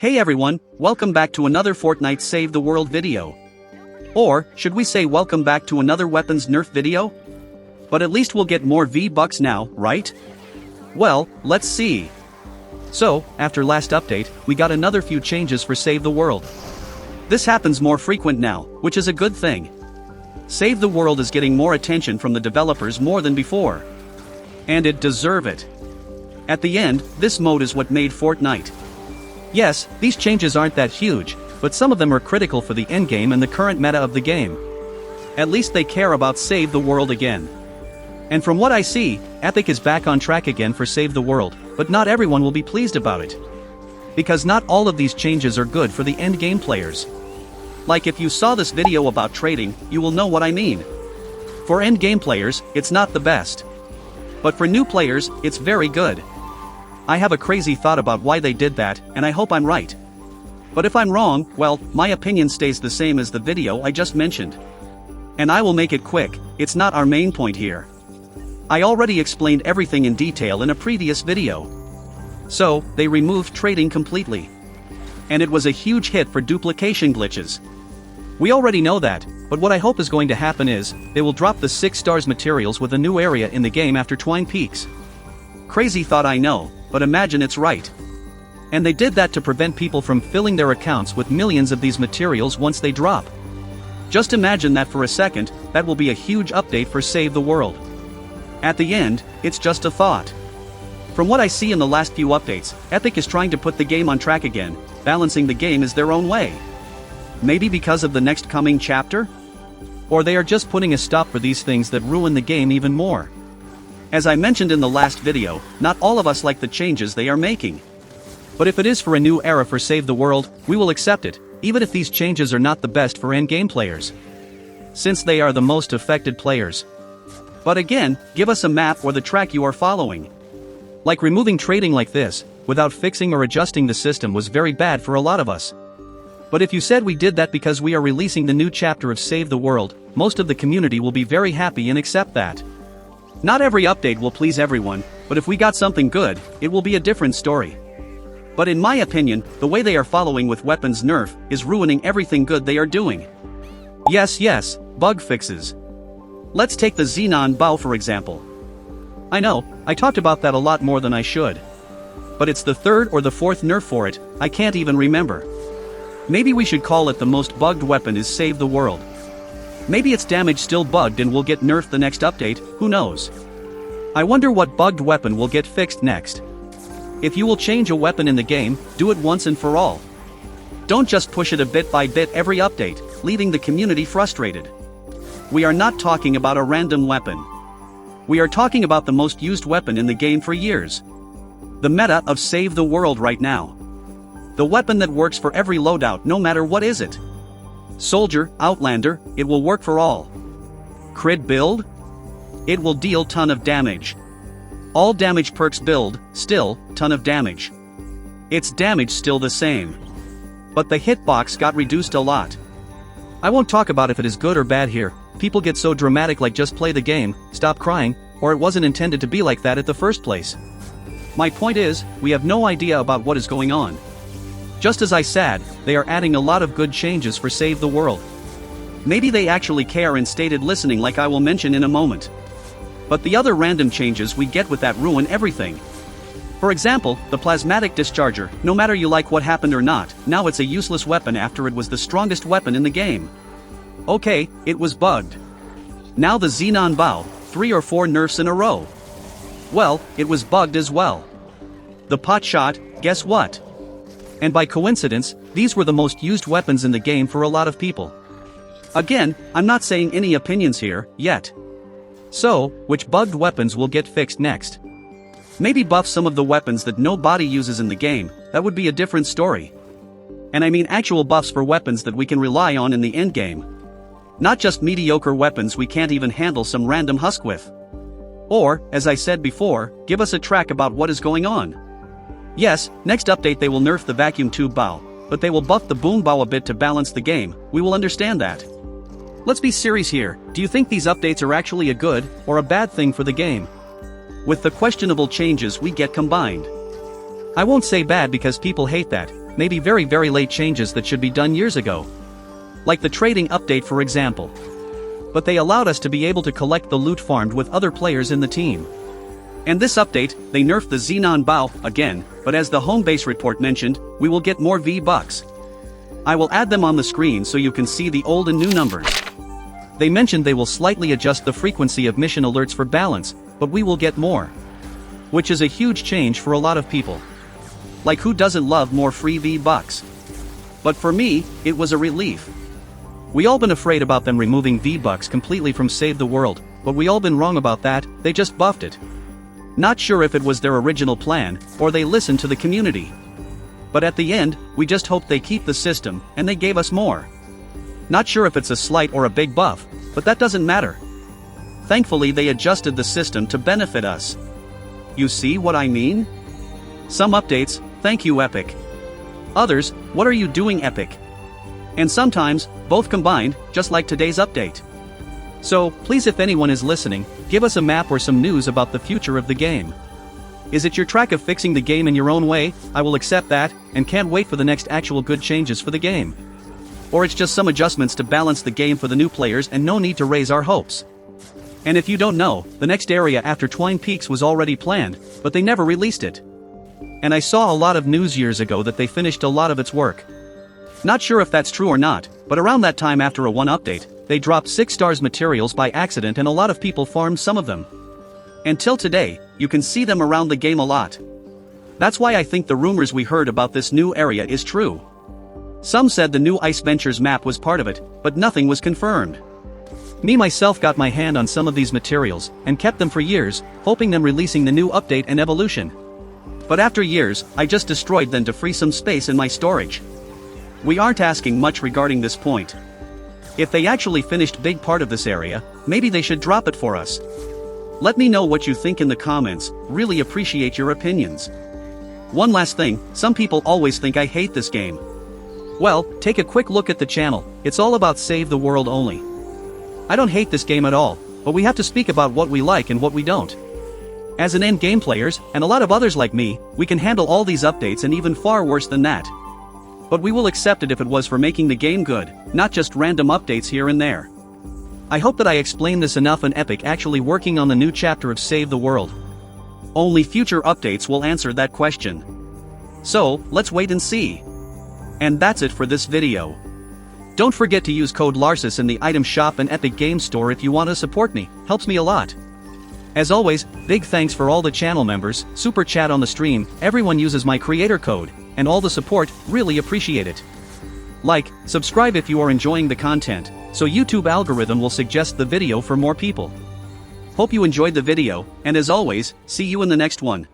Hey everyone, welcome back to another Fortnite Save the World video. Or, should we say welcome back to another weapons nerf video? But at least we'll get more V-Bucks now, right? Well, let's see. So, after last update, we got another few changes for Save the World. This happens more frequent now, which is a good thing. Save the World is getting more attention from the developers more than before. And it deserves it. At the end, this mode is what made Fortnite. Yes, these changes aren't that huge, but some of them are critical for the endgame and the current meta of the game. At least they care about Save the World again. And from what I see, Epic is back on track again for Save the World, but not everyone will be pleased about it. Because not all of these changes are good for the endgame players. Like if you saw this video about trading, you will know what I mean. For endgame players, it's not the best. But for new players, it's very good. I have a crazy thought about why they did that, and I hope I'm right. But if I'm wrong, well, my opinion stays the same as the video I just mentioned. And I will make it quick, it's not our main point here. I already explained everything in detail in a previous video. So, they removed trading completely. And it was a huge hit for duplication glitches. We already know that, but what I hope is going to happen is, they will drop the 6 stars materials with a new area in the game after Twine Peaks. Crazy thought I know, but imagine it's right. And they did that to prevent people from filling their accounts with millions of these materials once they drop. Just imagine that for a second, that will be a huge update for Save the World. At the end, it's just a thought. From what I see in the last few updates, Epic is trying to put the game on track again, balancing the game is their own way. Maybe because of the next coming chapter? Or they are just putting a stop for these things that ruin the game even more. As I mentioned in the last video, not all of us like the changes they are making. But if it is for a new era for Save the World, we will accept it, even if these changes are not the best for endgame players. Since they are the most affected players. But again, give us a map or the track you are following. Like removing trading like this, without fixing or adjusting the system was very bad for a lot of us. But if you said we did that because we are releasing the new chapter of Save the World, most of the community will be very happy and accept that. Not every update will please everyone, but if we got something good, it will be a different story. But in my opinion, the way they are following with weapons nerf is ruining everything good they are doing. Yes, bug fixes. Let's take the Xenon bow for example. I know, I talked about that a lot more than I should. But it's the third or the fourth nerf for it, I can't even remember. Maybe we should call it the most bugged weapon is Save the World. Maybe its damage still bugged and will get nerfed the next update, who knows. I wonder what bugged weapon will get fixed next. If you will change a weapon in the game, do it once and for all. Don't just push it a bit by bit every update, leaving the community frustrated. We are not talking about a random weapon. We are talking about the most used weapon in the game for years. The meta of Save the World right now. The weapon that works for every loadout no matter what is it. Soldier, Outlander, it will work for all. Crit build? It will deal ton of damage. All damage perks build, still, ton of damage. Its damage still the same. But the hitbox got reduced a lot. I won't talk about if it is good or bad here, people get so dramatic like just play the game, stop crying, or it wasn't intended to be like that at the first place. My point is, we have no idea about what is going on. Just as I said, they are adding a lot of good changes for Save the World. Maybe they actually care and stated listening like I will mention in a moment. But the other random changes we get with that ruin everything. For example, the plasmatic discharger, no matter you like what happened or not, now it's a useless weapon after it was the strongest weapon in the game. Okay, it was bugged. Now the Xenon bow, 3 or 4 nerfs in a row. Well, it was bugged as well. The pot shot, guess what? And by coincidence, these were the most used weapons in the game for a lot of people. Again, I'm not saying any opinions here, yet. So, which bugged weapons will get fixed next? Maybe buff some of the weapons that nobody uses in the game, that would be a different story. And I mean actual buffs for weapons that we can rely on in the endgame. Not just mediocre weapons we can't even handle some random husk with. Or, as I said before, give us a track about what is going on. Yes, next update they will nerf the vacuum tube bow, but they will buff the boom bow a bit to balance the game, we will understand that. Let's be serious here, do you think these updates are actually a good, or a bad thing for the game? With the questionable changes we get combined. I won't say bad because people hate that, maybe very late changes that should be done years ago. Like the trading update for example. But they allowed us to be able to collect the loot farmed with other players in the team. And this update, they nerfed the Xenon Bow again, but as the home base report mentioned, we will get more V-Bucks. I will add them on the screen so you can see the old and new numbers. They mentioned they will slightly adjust the frequency of mission alerts for balance, but we will get more. Which is a huge change for a lot of people. Like who doesn't love more free V-Bucks? But for me, it was a relief. We all been afraid about them removing V-Bucks completely from Save the World, but we all been wrong about that, they just buffed it. Not sure if it was their original plan, or they listened to the community. But at the end, we just hope they keep the system, and they gave us more. Not sure if it's a slight or a big buff, but that doesn't matter. Thankfully they adjusted the system to benefit us. You see what I mean? Some updates, thank you Epic. Others, what are you doing Epic? And sometimes, both combined, just like today's update. So, please if anyone is listening, give us a map or some news about the future of the game. Is it your track of fixing the game in your own way? I will accept that, and can't wait for the next actual good changes for the game. Or it's just some adjustments to balance the game for the new players and no need to raise our hopes. And if you don't know, the next area after Twine Peaks was already planned, but they never released it. And I saw a lot of news years ago that they finished a lot of its work. Not sure if that's true or not, but around that time after a 1 update, they dropped 6 stars materials by accident and a lot of people farmed some of them. Until today, you can see them around the game a lot. That's why I think the rumors we heard about this new area is true. Some said the new Ice Ventures map was part of it, but nothing was confirmed. Me myself got my hand on some of these materials, and kept them for years, hoping them releasing the new update and evolution. But after years, I just destroyed them to free some space in my storage. We aren't asking much regarding this point. If they actually finished big part of this area, maybe they should drop it for us. Let me know what you think in the comments, really appreciate your opinions. One last thing, some people always think I hate this game. Well, take a quick look at the channel, it's all about Save the World only. I don't hate this game at all, but we have to speak about what we like and what we don't. As an end game players, and a lot of others like me, we can handle all these updates and even far worse than that. But we will accept it if it was for making the game good, not just random updates here and there. I hope that I explained this enough and Epic actually working on the new chapter of Save the World. Only future updates will answer that question. So, let's wait and see. And that's it for this video. Don't forget to use code Larsis in the item shop and Epic Games Store if you want to support me, helps me a lot. As always, big thanks for all the channel members, super chat on the stream, everyone uses my creator code, and all the support, really appreciate it. Like, subscribe if you are enjoying the content, so YouTube algorithm will suggest the video for more people. Hope you enjoyed the video, and as always, see you in the next one.